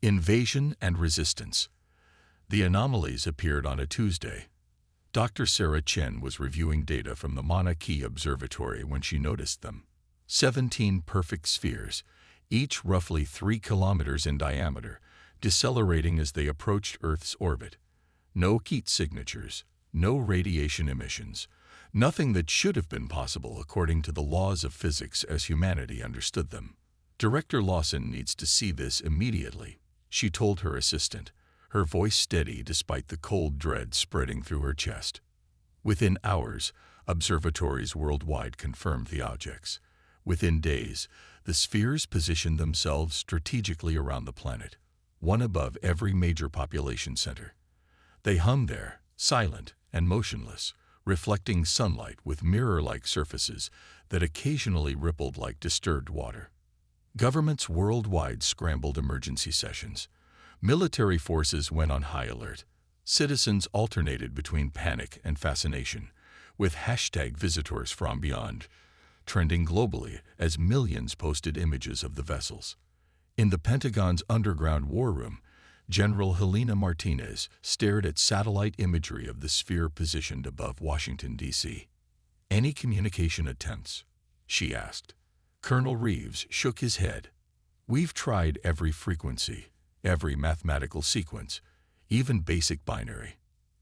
Invasion and resistance. The anomalies appeared on a Tuesday. Dr. Sarah Chen was reviewing data from the Mauna Kea Observatory when she noticed them. 17 perfect spheres, each roughly 3 kilometers in diameter, decelerating as they approached Earth's orbit. No heat signatures, no radiation emissions, nothing that should have been possible according to the laws of physics as humanity understood them. Director Lawson needs to see this immediately, she told her assistant, her voice steady despite the cold dread spreading through her chest. Within hours, observatories worldwide confirmed the objects. Within days, the spheres positioned themselves strategically around the planet, one above every major population center. They hung there, silent and motionless, reflecting sunlight with mirror-like surfaces that occasionally rippled like disturbed water. Governments worldwide scrambled emergency sessions. Military forces went on high alert. Citizens alternated between panic and fascination, with #visitors from beyond trending globally as millions posted images of the vessels. In the Pentagon's underground war room, General Helena Martinez stared at satellite imagery of the sphere positioned above Washington, D.C. "Any communication attempts?" she asked. Colonel Reeves shook his head. "We've tried every frequency, every mathematical sequence, even basic binary.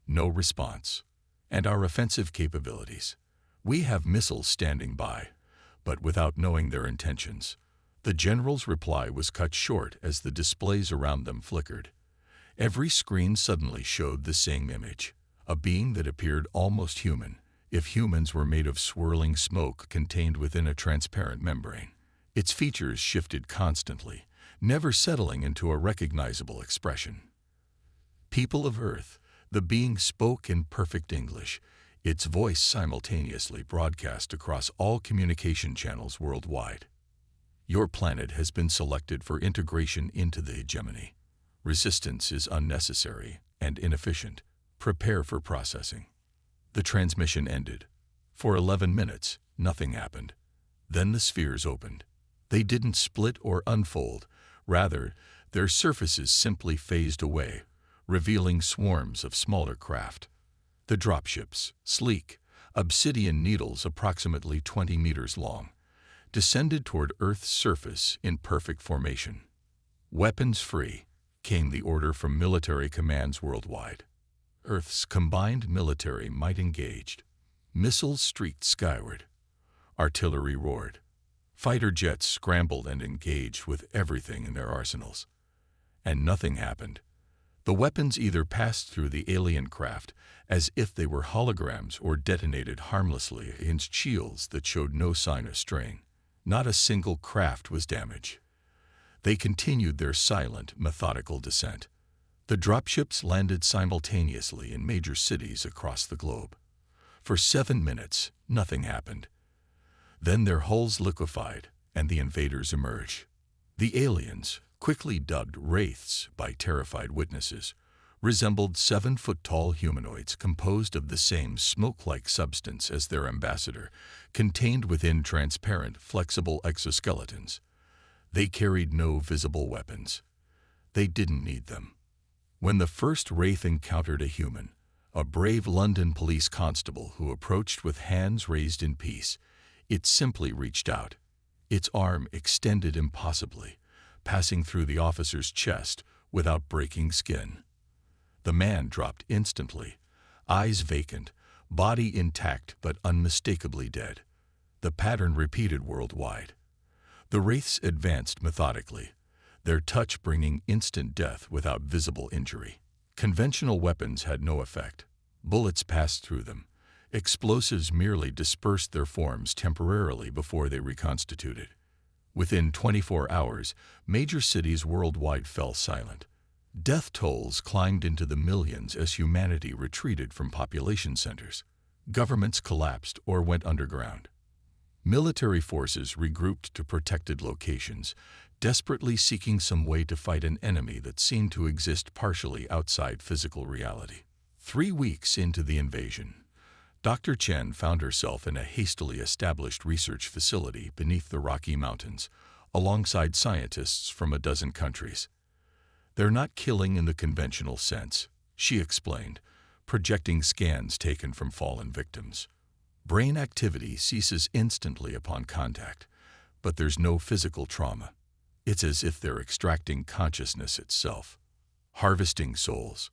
No response. And our offensive capabilities. We have missiles standing by, but without knowing their intentions." The general's reply was cut short as the displays around them flickered. Every screen suddenly showed the same image, a being that appeared almost human, if humans were made of swirling smoke contained within a transparent membrane. Its features shifted constantly, never settling into a recognizable expression. "People of Earth," the being spoke in perfect English, its voice simultaneously broadcast across all communication channels worldwide. "Your planet has been selected for integration into the hegemony. Resistance is unnecessary and inefficient. Prepare for processing." The transmission ended. For 11 minutes, nothing happened. Then the spheres opened. They didn't split or unfold. Rather, their surfaces simply phased away, revealing swarms of smaller craft. The dropships, sleek, obsidian needles approximately 20 meters long, descended toward Earth's surface in perfect formation. "Weapons free," came the order from military commands worldwide. Earth's combined military might engaged. Missiles streaked skyward. Artillery roared. Fighter jets scrambled and engaged with everything in their arsenals. And nothing happened. The weapons either passed through the alien craft as if they were holograms or detonated harmlessly against shields that showed no sign of strain. Not a single craft was damaged. They continued their silent, methodical descent. The dropships landed simultaneously in major cities across the globe. For 7 minutes, nothing happened. Then their hulls liquefied, and the invaders emerged. The aliens, quickly dubbed wraiths by terrified witnesses, resembled 7-foot-tall humanoids composed of the same smoke-like substance as their ambassador, contained within transparent, flexible exoskeletons. They carried no visible weapons. They didn't need them. When the first wraith encountered a human, a brave London police constable who approached with hands raised in peace, it simply reached out. Its arm extended impossibly, passing through the officer's chest without breaking skin. The man dropped instantly, eyes vacant, body intact but unmistakably dead. The pattern repeated worldwide. The wraiths advanced methodically, their touch bringing instant death without visible injury. Conventional weapons had no effect. Bullets passed through them. Explosives merely dispersed their forms temporarily before they reconstituted. Within 24 hours, major cities worldwide fell silent. Death tolls climbed into the millions as humanity retreated from population centers. Governments collapsed or went underground. Military forces regrouped to protected locations, desperately seeking some way to fight an enemy that seemed to exist partially outside physical reality. 3 weeks into the invasion, Dr. Chen found herself in a hastily established research facility beneath the Rocky Mountains, alongside scientists from a dozen countries. They're not killing in the conventional sense, she explained, projecting scans taken from fallen victims. Brain activity ceases instantly upon contact, but there's no physical trauma. It's as if they're extracting consciousness itself. Harvesting souls?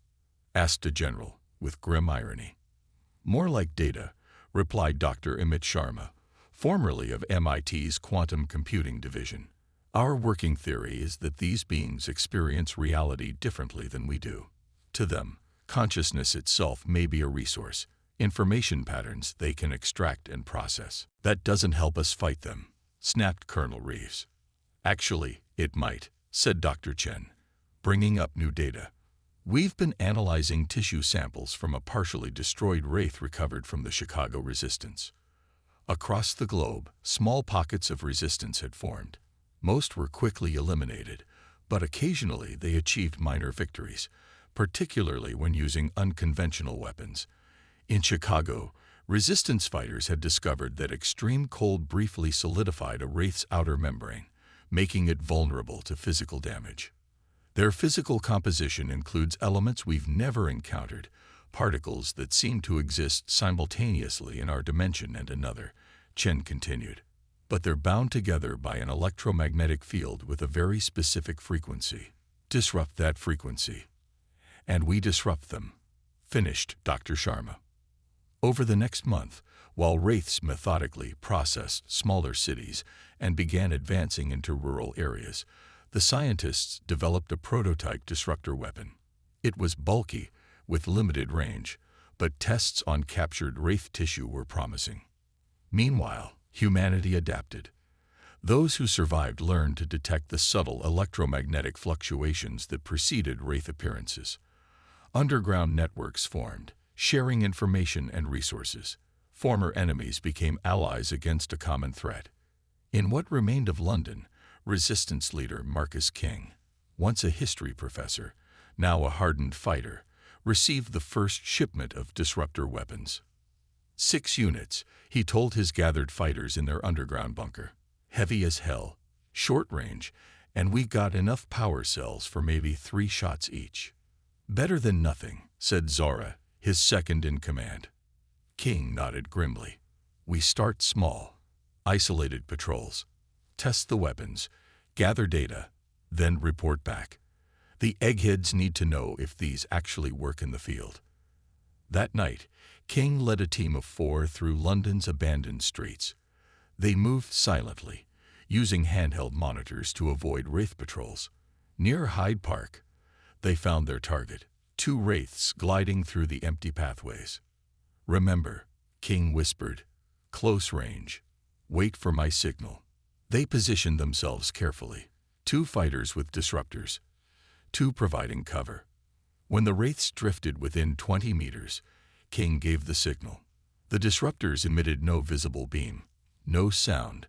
Asked a general, with grim irony. More like data, replied Dr. Amit Sharma, formerly of MIT's Quantum Computing Division. Our working theory is that these beings experience reality differently than we do. To them, consciousness itself may be a resource, information patterns they can extract and process. That doesn't help us fight them, snapped Colonel Reeves. Actually, it might, said Dr. Chen, bringing up new data. We've been analyzing tissue samples from a partially destroyed wraith recovered from the Chicago resistance. Across the globe, small pockets of resistance had formed. Most were quickly eliminated, but occasionally they achieved minor victories, particularly when using unconventional weapons. In Chicago, resistance fighters had discovered that extreme cold briefly solidified a wraith's outer membrane, making it vulnerable to physical damage. Their physical composition includes elements we've never encountered, particles that seem to exist simultaneously in our dimension and another, Chen continued. But they're bound together by an electromagnetic field with a very specific frequency. Disrupt that frequency, and we disrupt them, finished Dr. Sharma. Over the next month, while wraiths methodically processed smaller cities and began advancing into rural areas, the scientists developed a prototype disruptor weapon. It was bulky, with limited range, but tests on captured wraith tissue were promising. Meanwhile, humanity adapted. Those who survived learned to detect the subtle electromagnetic fluctuations that preceded wraith appearances. Underground networks formed, sharing information and resources. Former enemies became allies against a common threat. In what remained of London, resistance leader Marcus King, once a history professor, now a hardened fighter, received the first shipment of disruptor weapons. 6 units, he told his gathered fighters in their underground bunker. Heavy as hell, short range, and we got enough power cells for maybe 3 shots each. Better than nothing, said Zora, his second in command. King nodded grimly. We start small. Isolated patrols. Test the weapons, gather data, then report back. The eggheads need to know if these actually work in the field. That night, King led a team of 4 through London's abandoned streets. They moved silently, using handheld monitors to avoid wraith patrols. Near Hyde Park, they found their target, 2 wraiths gliding through the empty pathways. Remember, King whispered, close range. Wait for my signal. They positioned themselves carefully, 2 fighters with disruptors, 2 providing cover. When the wraiths drifted within 20 meters, King gave the signal. The disruptors emitted no visible beam, no sound,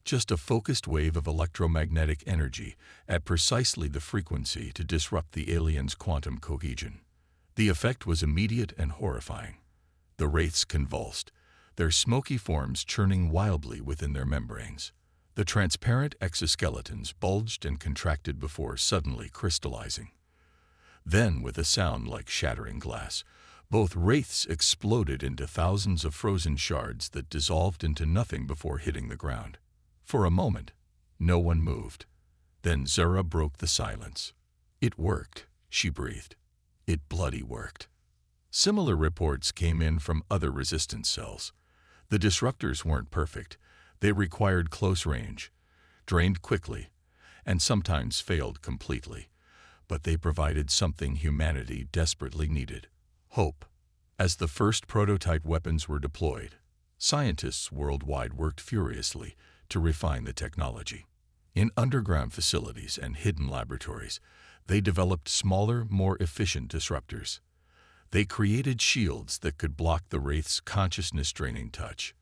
just a focused wave of electromagnetic energy at precisely the frequency to disrupt the aliens' quantum cohesion. The effect was immediate and horrifying. The wraiths convulsed, their smoky forms churning wildly within their membranes. The transparent exoskeletons bulged and contracted before suddenly crystallizing. Then, with a sound like shattering glass, both wraiths exploded into thousands of frozen shards that dissolved into nothing before hitting the ground. For a moment, no one moved. Then Zura broke the silence. It worked, she breathed. It bloody worked. Similar reports came in from other resistance cells. The disruptors weren't perfect. They required close range, drained quickly, and sometimes failed completely. But they provided something humanity desperately needed: hope. As the first prototype weapons were deployed, scientists worldwide worked furiously to refine the technology. In underground facilities and hidden laboratories, they developed smaller, more efficient disruptors. They created shields that could block the wraith's consciousness-draining touch.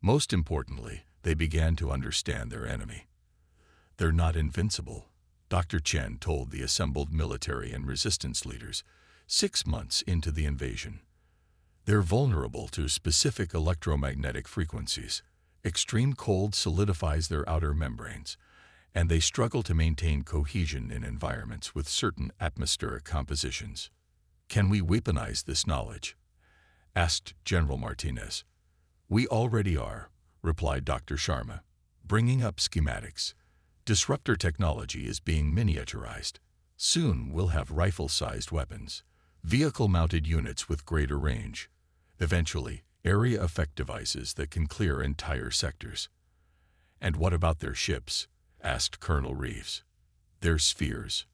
Most importantly, they began to understand their enemy. They're not invincible, Dr. Chen told the assembled military and resistance leaders 6 months into the invasion. They're vulnerable to specific electromagnetic frequencies. Extreme cold solidifies their outer membranes, and they struggle to maintain cohesion in environments with certain atmospheric compositions. Can we weaponize this knowledge? Asked General Martinez. We already are, replied Dr. Sharma, bringing up schematics. Disruptor technology is being miniaturized. Soon we'll have rifle-sized weapons, vehicle-mounted units with greater range. Eventually, area effect devices that can clear entire sectors. And what about their ships? Asked Colonel Reeves. They're spheres.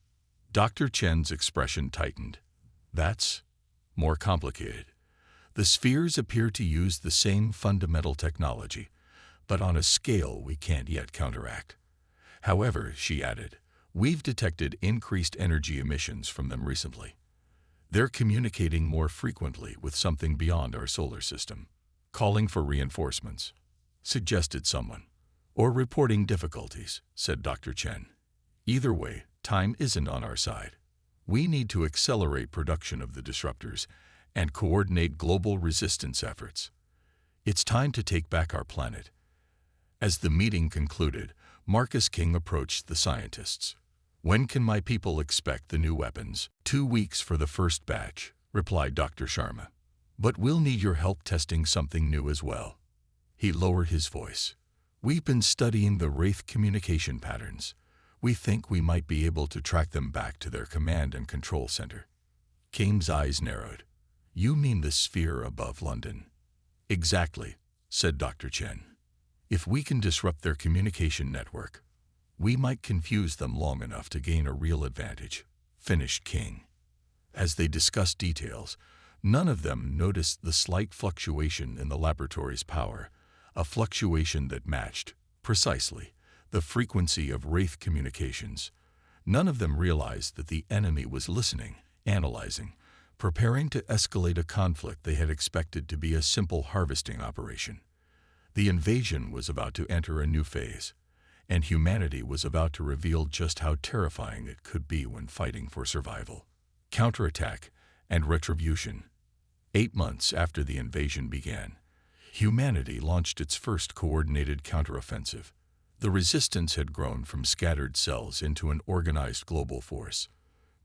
Dr. Chen's expression tightened. That's more complicated. The spheres appear to use the same fundamental technology, but on a scale we can't yet counteract. However, she added, we've detected increased energy emissions from them recently. They're communicating more frequently with something beyond our solar system, calling for reinforcements, suggested someone. Or reporting difficulties, said Dr. Chen. Either way, time isn't on our side. We need to accelerate production of the disruptors and coordinate global resistance efforts. It's time to take back our planet. As the meeting concluded, Marcus King approached the scientists. When can my people expect the new weapons? 2 weeks for the first batch, replied Dr. Sharma. But we'll need your help testing something new as well. He lowered his voice. We've been studying the Wraith communication patterns. We think we might be able to track them back to their command and control center. King's eyes narrowed. You mean the sphere above London? Exactly, said Dr. Chen. If we can disrupt their communication network, we might confuse them long enough to gain a real advantage, finished King. As they discussed details, none of them noticed the slight fluctuation in the laboratory's power, a fluctuation that matched, precisely, the frequency of Wraith communications. None of them realized that the enemy was listening, analyzing, preparing to escalate a conflict they had expected to be a simple harvesting operation. The invasion was about to enter a new phase, and humanity was about to reveal just how terrifying it could be when fighting for survival. Counterattack and retribution. 8 months after the invasion began, humanity launched its first coordinated counteroffensive. The resistance had grown from scattered cells into an organized global force.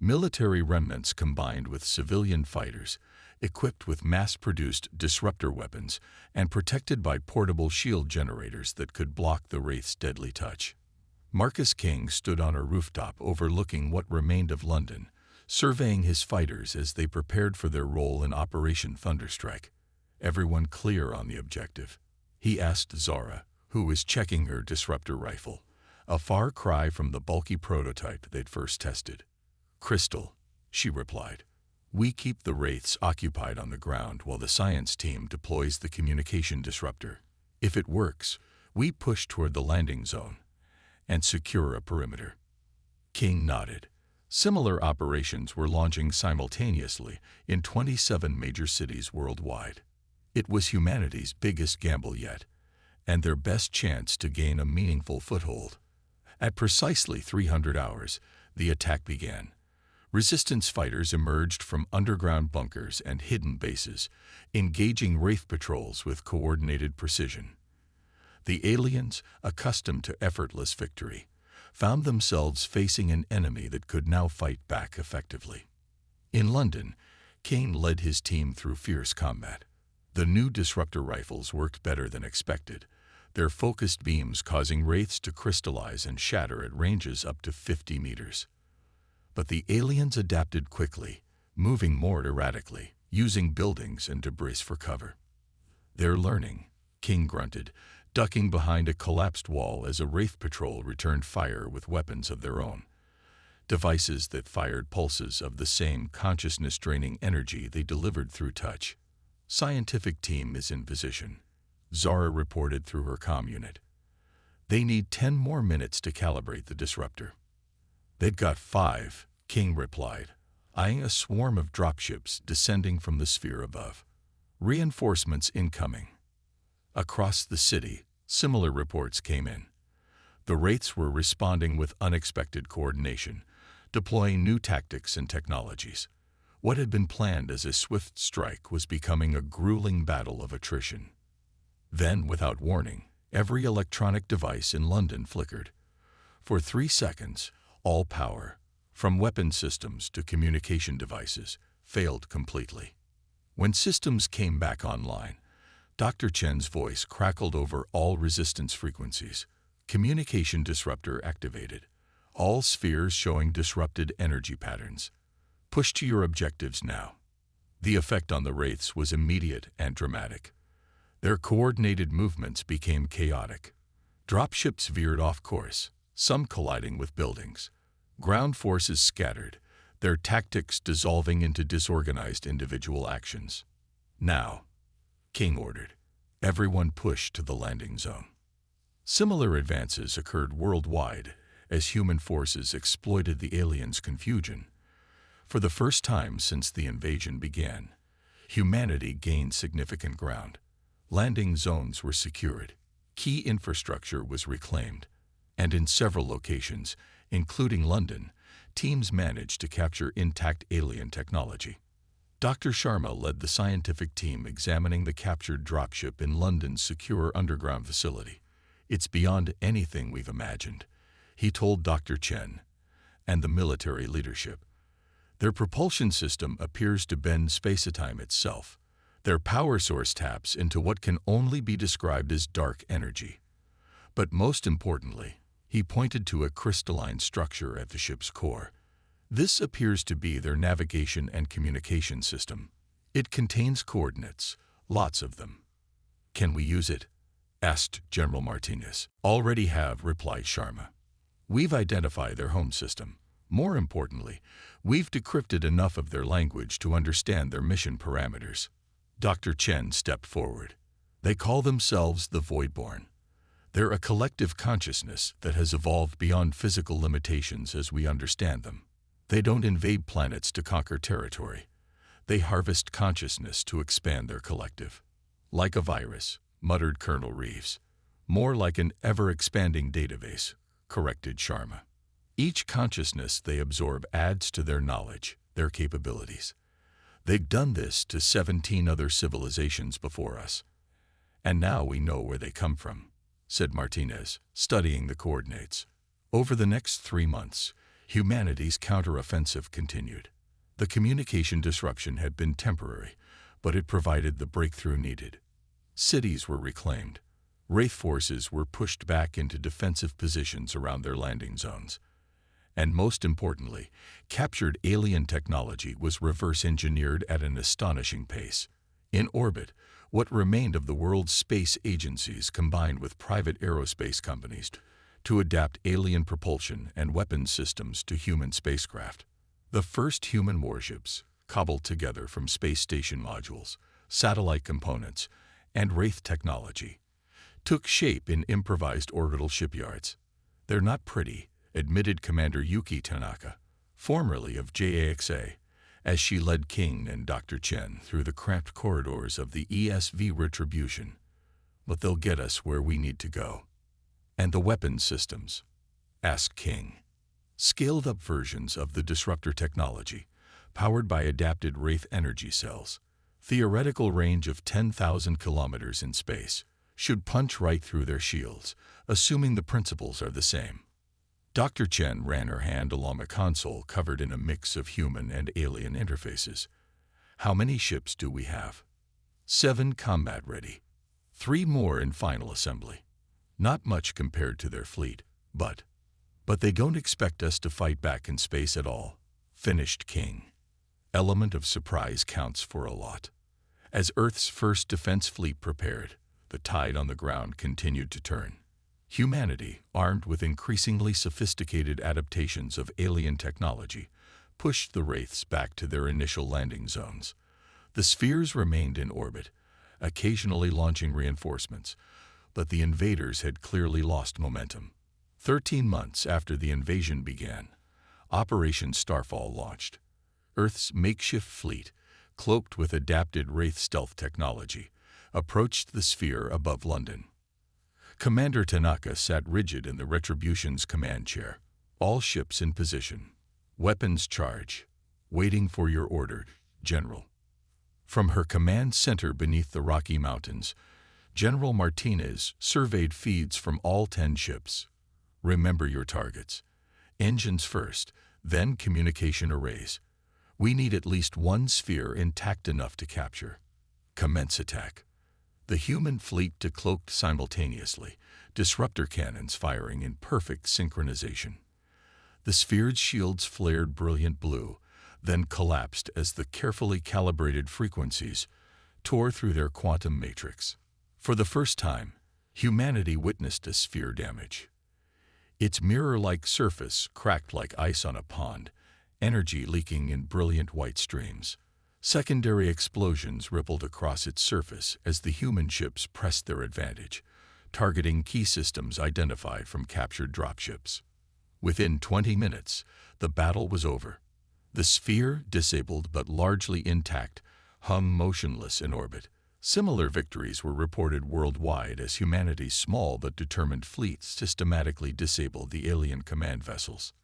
Military remnants combined with civilian fighters, equipped with mass-produced disruptor weapons and protected by portable shield generators that could block the Wraith's deadly touch. Marcus King stood on a rooftop overlooking what remained of London, surveying his fighters as they prepared for their role in Operation Thunderstrike. Everyone clear on the objective? He asked Zara, who was checking her disruptor rifle, a far cry from the bulky prototype they'd first tested. Crystal, she replied. We keep the Wraiths occupied on the ground while the science team deploys the communication disruptor. If it works, we push toward the landing zone and secure a perimeter. King nodded. Similar operations were launching simultaneously in 27 major cities worldwide. It was humanity's biggest gamble yet, and their best chance to gain a meaningful foothold. At precisely 300 hours, the attack began. Resistance fighters emerged from underground bunkers and hidden bases, engaging Wraith patrols with coordinated precision. The aliens, accustomed to effortless victory, found themselves facing an enemy that could now fight back effectively. In London, Kane led his team through fierce combat. The new disruptor rifles worked better than expected, their focused beams causing Wraiths to crystallize and shatter at ranges up to 50 meters. But the aliens adapted quickly, moving more erratically, using buildings and debris for cover. They're learning, King grunted, ducking behind a collapsed wall as a Wraith patrol returned fire with weapons of their own. Devices that fired pulses of the same consciousness-draining energy they delivered through touch. Scientific team is in position, Zara reported through her comm unit. They need 10 more minutes to calibrate the disruptor. They've got 5, King replied, eyeing a swarm of dropships descending from the sphere above. Reinforcements incoming. Across the city, similar reports came in. The Wraiths were responding with unexpected coordination, deploying new tactics and technologies. What had been planned as a swift strike was becoming a grueling battle of attrition. Then, without warning, every electronic device in London flickered. For 3 seconds, all power, from weapon systems to communication devices, failed completely. When systems came back online, Dr. Chen's voice crackled over all resistance frequencies. Communication disruptor activated. All spheres showing disrupted energy patterns. Push to your objectives now. The effect on the Wraiths was immediate and dramatic. Their coordinated movements became chaotic. Dropships veered off course, some colliding with buildings. Ground forces scattered, their tactics dissolving into disorganized individual actions. Now, King ordered, everyone push to the landing zone. Similar advances occurred worldwide as human forces exploited the aliens' confusion. For the first time since the invasion began, humanity gained significant ground. Landing zones were secured, key infrastructure was reclaimed, and in several locations, including London, teams managed to capture intact alien technology. Dr. Sharma led the scientific team examining the captured dropship in London's secure underground facility. It's beyond anything we've imagined, he told Dr. Chen and the military leadership. Their propulsion system appears to bend space-time itself. Their power source taps into what can only be described as dark energy. But most importantly, he pointed to a crystalline structure at the ship's core. This appears to be their navigation and communication system. It contains coordinates, lots of them. Can we use it? Asked General Martinez. Already have, replied Sharma. We've identified their home system. More importantly, we've decrypted enough of their language to understand their mission parameters. Dr. Chen stepped forward. They call themselves the Voidborn. They're a collective consciousness that has evolved beyond physical limitations as we understand them. They don't invade planets to conquer territory. They harvest consciousness to expand their collective. Like a virus, muttered Colonel Reeves. More like an ever-expanding database, corrected Sharma. Each consciousness they absorb adds to their knowledge, their capabilities. They've done this to 17 other civilizations before us. And now we know where they come from, said Martinez, studying the coordinates. Over the next 3 months, humanity's counteroffensive continued. The communication disruption had been temporary, but it provided the breakthrough needed. Cities were reclaimed. Wraith forces were pushed back into defensive positions around their landing zones. And most importantly, captured alien technology was reverse-engineered at an astonishing pace. In orbit, what remained of the world's space agencies combined with private aerospace companies to adapt alien propulsion and weapons systems to human spacecraft. The first human warships, cobbled together from space station modules, satellite components, and Wraith technology, took shape in improvised orbital shipyards. They're not pretty, admitted Commander Yuki Tanaka, formerly of JAXA, as she led King and Dr. Chen through the cramped corridors of the ESV Retribution. But they'll get us where we need to go. And the weapons systems? Asked King. Scaled-up versions of the disruptor technology, powered by adapted Wraith energy cells, theoretical range of 10,000 kilometers in space, should punch right through their shields, assuming the principles are the same. Dr. Chen ran her hand along a console covered in a mix of human and alien interfaces. How many ships do we have? 7 combat-ready. 3 more in final assembly. Not much compared to their fleet, but they don't expect us to fight back in space at all, finished King. Element of surprise counts for a lot. As Earth's first defense fleet prepared, the tide on the ground continued to turn. Humanity, armed with increasingly sophisticated adaptations of alien technology, pushed the Wraiths back to their initial landing zones. The spheres remained in orbit, occasionally launching reinforcements, but the invaders had clearly lost momentum. 13 months after the invasion began, Operation Starfall launched. Earth's makeshift fleet, cloaked with adapted Wraith stealth technology, approached the sphere above London. Commander Tanaka sat rigid in the Retribution's command chair. All ships in position. Weapons charge. Waiting for your order, General. From her command center beneath the Rocky Mountains, General Martinez surveyed feeds from all 10 ships. Remember your targets. Engines first, then communication arrays. We need at least one sphere intact enough to capture. Commence attack. The human fleet decloaked simultaneously, disruptor cannons firing in perfect synchronization. The sphere's shields flared brilliant blue, then collapsed as the carefully calibrated frequencies tore through their quantum matrix. For the first time, humanity witnessed a sphere damage. Its mirror-like surface cracked like ice on a pond, energy leaking in brilliant white streams. Secondary explosions rippled across its surface as the human ships pressed their advantage, targeting key systems identified from captured dropships. Within 20 minutes, the battle was over. The sphere, disabled but largely intact, hung motionless in orbit. Similar victories were reported worldwide as humanity's small but determined fleet systematically disabled the alien command vessels.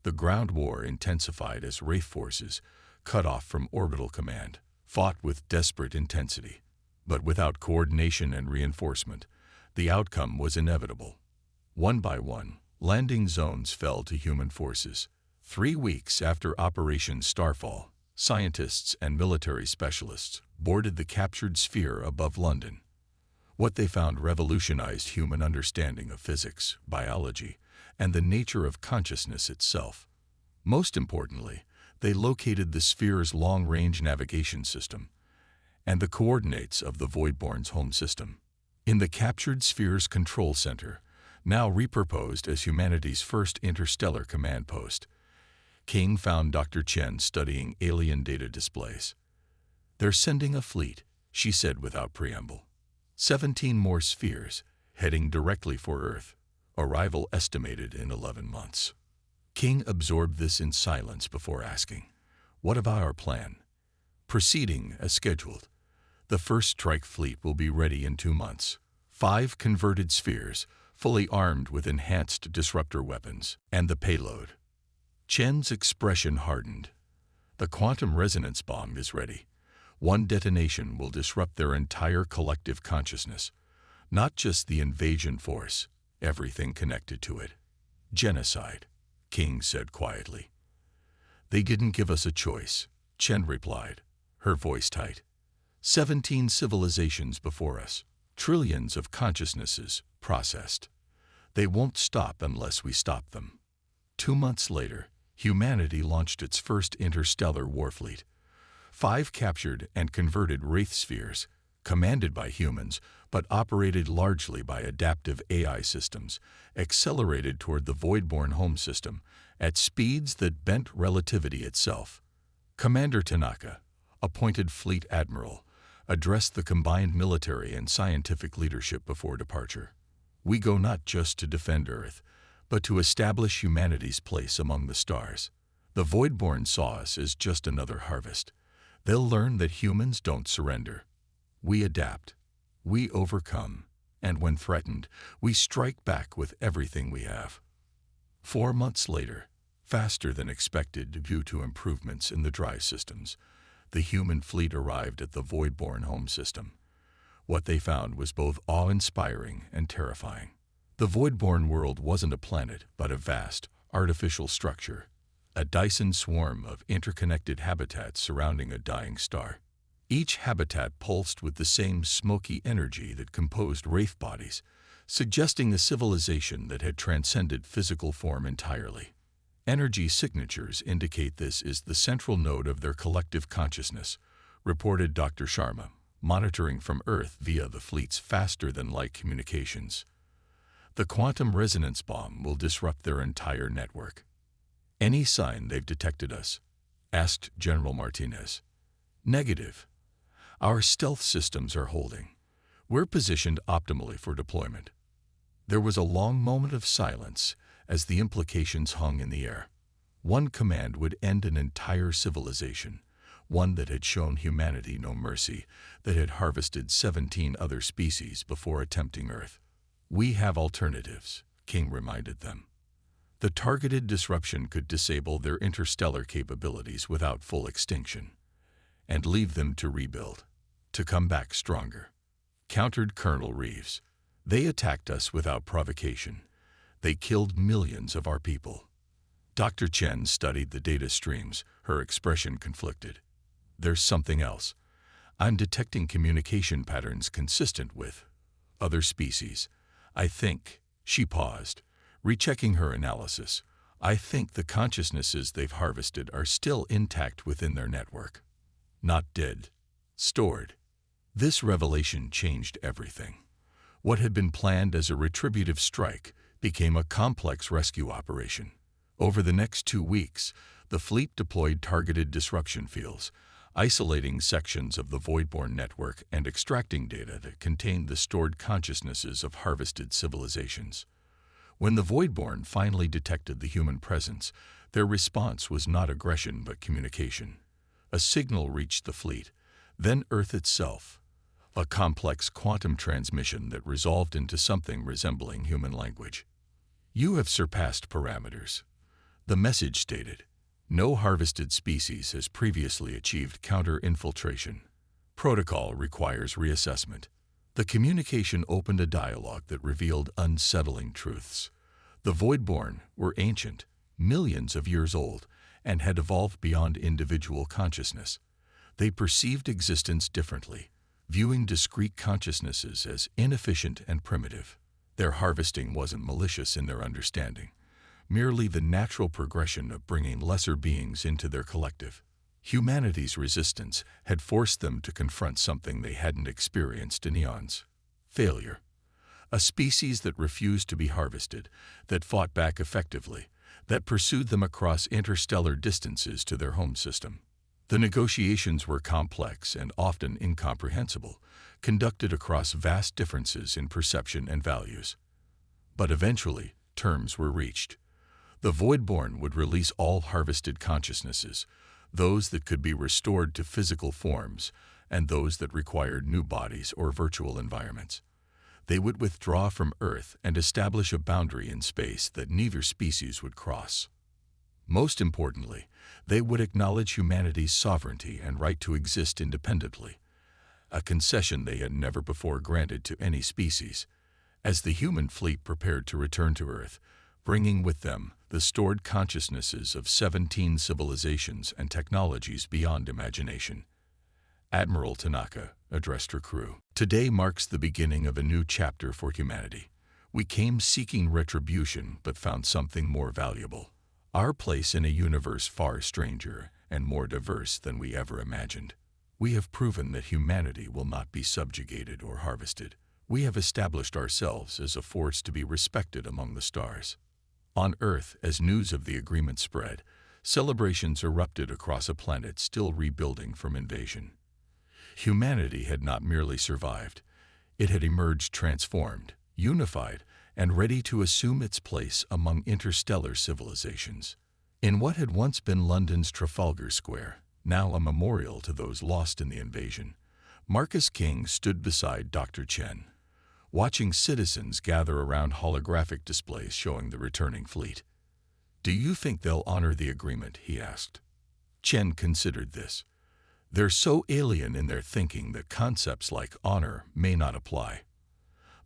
The ground war intensified as Wraith forces, cut off from orbital command, fought with desperate intensity. But without coordination and reinforcement, the outcome was inevitable. One by one, landing zones fell to human forces. 3 weeks after Operation Starfall, scientists and military specialists boarded the captured sphere above London. What they found revolutionized human understanding of physics, biology, and the nature of consciousness itself. Most importantly, they located the sphere's long-range navigation system and the coordinates of the Voidborn's home system. In the captured sphere's control center, now repurposed as humanity's first interstellar command post, King found Dr. Chen studying alien data displays. "They're sending a fleet," she said without preamble. 17 more spheres, heading directly for Earth. Arrival estimated in 11 months. King absorbed this in silence before asking, "What about our plan?" "Proceeding as scheduled. The first strike fleet will be ready in 2 months. 5 converted spheres, fully armed with enhanced disruptor weapons, and the payload." Chen's expression hardened. "The quantum resonance bomb is ready. One detonation will disrupt their entire collective consciousness, not just the invasion force, everything connected to it." "Genocide," King said quietly. "They didn't give us a choice," Chen replied, her voice tight. 17 civilizations before us, trillions of consciousnesses processed. They won't stop unless we stop them." 2 months later, humanity launched its first interstellar warfleet. 5 captured and converted Wraith spheres, commanded by humans but operated largely by adaptive AI systems, accelerated toward the Voidborn home system at speeds that bent relativity itself. Commander Tanaka, appointed fleet admiral, addressed the combined military and scientific leadership before departure. "We go not just to defend Earth, but to establish humanity's place among the stars. The Voidborn saw us as just another harvest. They'll learn that humans don't surrender. We adapt, we overcome, and when threatened, we strike back with everything we have." 4 months later, faster than expected due to improvements in the drive systems, the human fleet arrived at the Voidborn home system. What they found was both awe-inspiring and terrifying. The Voidborn world wasn't a planet, but a vast, artificial structure, a Dyson swarm of interconnected habitats surrounding a dying star. Each habitat pulsed with the same smoky energy that composed Wraith bodies, suggesting a civilization that had transcended physical form entirely. Energy signatures indicate this is the central node of their collective consciousness, reported Dr. Sharma, monitoring from Earth via the fleet's faster-than-light communications. "The quantum resonance bomb will disrupt their entire network." "Any sign they've detected us?" asked General Martinez. "Negative. Our stealth systems are holding. We're positioned optimally for deployment." There was a long moment of silence as the implications hung in the air. One command would end an entire civilization, one that had shown humanity no mercy, that had harvested 17 other species before attempting Earth. "We have alternatives," King reminded them. The targeted disruption could disable their interstellar capabilities without full extinction, and leave them to rebuild, to come back stronger. Countered Colonel Reeves. "They attacked us without provocation. They killed millions of our people. Dr. Chen studied the data streams, her expression conflicted. There's something else. I'm detecting communication patterns consistent with other species. I think, she paused, rechecking her analysis. I think the consciousnesses they've harvested are still intact within their network. Not dead. Stored. This revelation changed everything. What had been planned as a retributive strike became a complex rescue operation. Over the next 2 weeks, the fleet deployed targeted disruption fields, isolating sections of the Voidborn network and extracting data that contained the stored consciousnesses of harvested civilizations. When the Voidborn finally detected the human presence, their response was not aggression but communication. A signal reached the fleet, then Earth itself, a complex quantum transmission that resolved into something resembling human language. You have surpassed parameters. The message stated, no harvested species has previously achieved counter-infiltration. Protocol requires reassessment. The communication opened a dialogue that revealed unsettling truths. The Voidborn were ancient, millions of years old, and had evolved beyond individual consciousness. They perceived existence differently, viewing discrete consciousnesses as inefficient and primitive. Their harvesting wasn't malicious in their understanding, merely the natural progression of bringing lesser beings into their collective. Humanity's resistance had forced them to confront something they hadn't experienced in eons: failure. A species that refused to be harvested, that fought back effectively, that pursued them across interstellar distances to their home system. The negotiations were complex and often incomprehensible, conducted across vast differences in perception and values. But eventually, terms were reached. The Voidborn would release all harvested consciousnesses, those that could be restored to physical forms, and those that required new bodies or virtual environments. They would withdraw from Earth and establish a boundary in space that neither species would cross. Most importantly, they would acknowledge humanity's sovereignty and right to exist independently, a concession they had never before granted to any species. As the human fleet prepared to return to Earth, bringing with them the stored consciousnesses of 17 civilizations and technologies beyond imagination, Admiral Tanaka addressed her crew. Today marks the beginning of a new chapter for humanity. We came seeking retribution but found something more valuable: our place in a universe far stranger and more diverse than we ever imagined. We have proven that humanity will not be subjugated or harvested. We have established ourselves as a force to be respected among the stars. On Earth, as news of the agreement spread, celebrations erupted across a planet still rebuilding from invasion. Humanity had not merely survived. It had emerged transformed, unified, and ready to assume its place among interstellar civilizations. In what had once been London's Trafalgar Square, now a memorial to those lost in the invasion, Marcus King stood beside Dr. Chen, watching citizens gather around holographic displays showing the returning fleet. "Do you think they'll honor the agreement?" he asked. Chen considered this. They're so alien in their thinking that concepts like honor may not apply.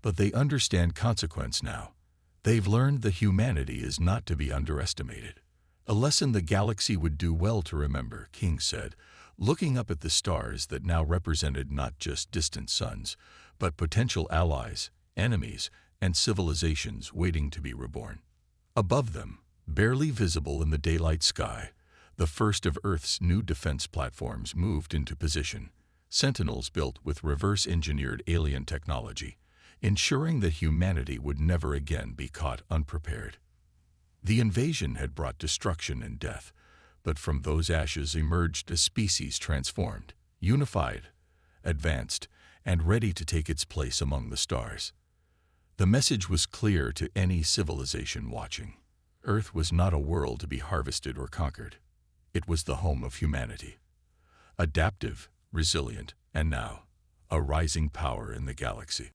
But they understand consequence now. They've learned that humanity is not to be underestimated. A lesson the galaxy would do well to remember, King said, looking up at the stars that now represented not just distant suns, but potential allies, enemies, and civilizations waiting to be reborn. Above them, barely visible in the daylight sky, the first of Earth's new defense platforms moved into position, sentinels built with reverse-engineered alien technology, ensuring that humanity would never again be caught unprepared. The invasion had brought destruction and death, but from those ashes emerged a species transformed, unified, advanced, and ready to take its place among the stars. The message was clear to any civilization watching. Earth was not a world to be harvested or conquered. It was the home of humanity. Adaptive, resilient, and now, a rising power in the galaxy.